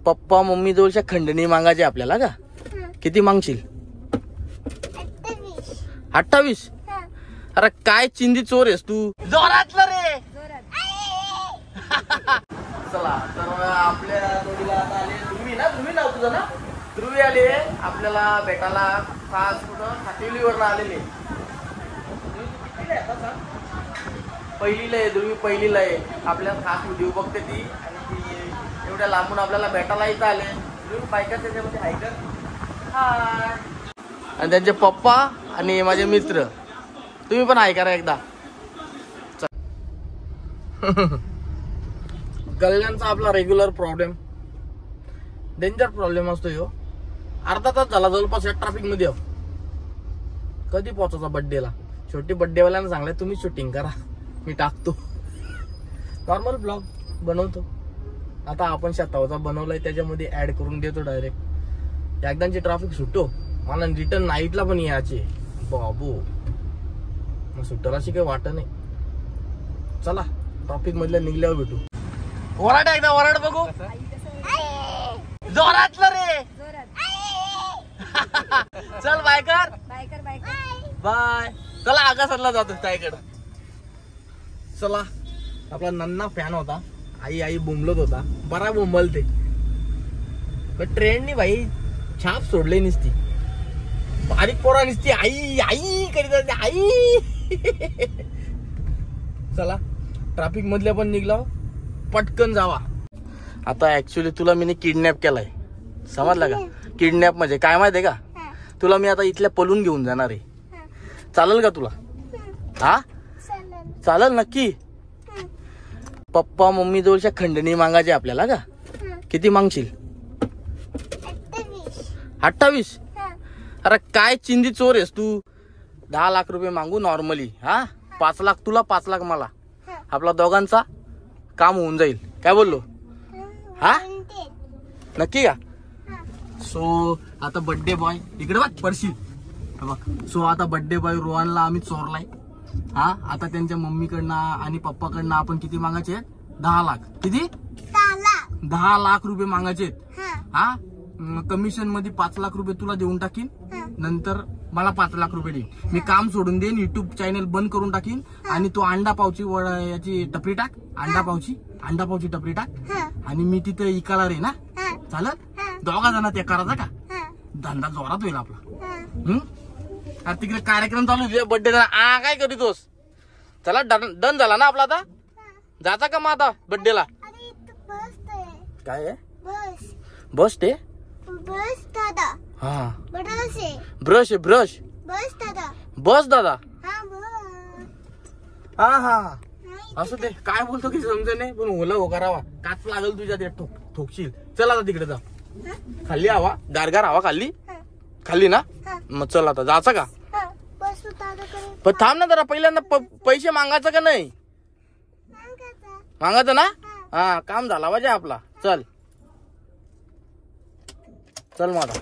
Papa mummy जवळच्या खंडणी मागायची आपल्याला का? किती मागशील? 28. अरे काय चिंदी चोर आहेस तू? जोरातलं रे. चला तर आपल्या जोडीला आता आले ध्रुवी नाव तुझं ना? ध्रुवी आले आपल्याला भेटायला खास कुठं खातिवलीवरून आलेले. पहिलीला आहे ध्रुवी, पहिलीला आहे. आपल्या खास व्हिडिओ बघते ती आणि ती एवढ्या लांबून आपल्याला भेटायला इथं आले. ध्रुवी बायका त्याच्यामध्ये हाय का? हाय. आणि त्यांचे पप्पा आणि माझे मित्र. तुम्ही पण आहे करा एकदा. गल्ल्यांचा आपला रेग्युलर प्रॉब्लेम, डेंजर प्रॉब्लेम असतो ह्यो. अर्धा तास झाला जवळपास या ट्रॅफिक मध्ये. कधी पोहोचायचा बर्थडेला? छोटी बर्थडेवाल्यानं सांगलंय तुम्ही शूटिंग करा, मी टाकतो. नॉर्मल ब्लॉग बनवतो. आता आपण शेतावचा बनवलाय त्याच्यामध्ये ऍड करून देतो डायरेक्ट. एकदाची ट्रॅफिक सुटो मला रिटर्न नाईटला पण यायचे बाबू. मग सुट्टाला अशी काही वाटत नाही. चला ट्रॅफिक मधल्या निघल्यावर भेटू. वराड एकदा वराड बघू. जोरातलं रे. चल बाय कर. बाय. चला आकाशाला जातो त्याकडं. चला आपला नन्ना फॅन होता. आई बोंबलत होता. बरा बोंबलते पण ट्रेंडनी भाई छाप सोडले नसती. बारीक पोरा नसती आई करीत आई. चला ट्रॅफिक मधल्या पण निघलो, पटकन जावा. आता ऍक्च्युली तुला मी किडनॅप केलाय, समजलं का? किडनॅप म्हणजे काय माहितीये का? तुला मी आता इथल्या पलून घेऊन जाणार आहे. चालेल का तुला? हा चालेल नक्की. पप्पा मम्मी जवळच्या खंडणी मागायची आपल्याला का? किती मागशील? 28. अरे काय चिंदी चोर आहेस तू? 10 लाख रुपये मागू नॉर्मली. हा 5 लाख तुला 5 लाख मला. आपला दोघांचा काम होऊन जाईल. काय बोललो? हा नक्की का? सो आता बर्थडे बॉय इकडे बघ पडशील बघ. सो आता बर्थडे बॉय रोहनला आम्ही चोरलाय. हा आता त्यांच्या मम्मीकडनं आणि पप्पाकडनं आपण किती मागायचे? 10 लाख. किती? 10 लाख रुपये मागायचे. हा कमिशन मध्ये 5 लाख रुपये तुला देऊन टाकीन. नंतर मला 5 लाख रुपये देईन. मी काम सोडून देईन, युट्यूब चॅनल बंद करून टाकीन आणि तू अंडा पावची याची टपरी टाक. अंडा पावची टपरी टाक आणि मी तिथे इकाला रे ना. चालत 2 जणात ते करायचा का? धंदा जोरात होईल आपला. तिकडे कार्यक्रम चालू आहे बर्थडे. काय करीतोस? चला डन झाला ना आपला. आता जाता का मग आता बर्थडेला? काय आहे? बस ते हा ब्रश आहे ब्रश. बस दादा. हा असं ते काय बोलतो की समजे नाही पण ओला हो करावा. काच लागल तुझ्या ते ठोकशील. चल आता तिकडे जा. खाल्ली हवा गारगार हवा खाल्ली ना. मग चल आता जायचं का? पण थांब ना जरा. पहिल्यांदा पैसे मागायचं का नाही? मागायचं ना. हा काम झाला पाहिजे आपला. चल मग आता.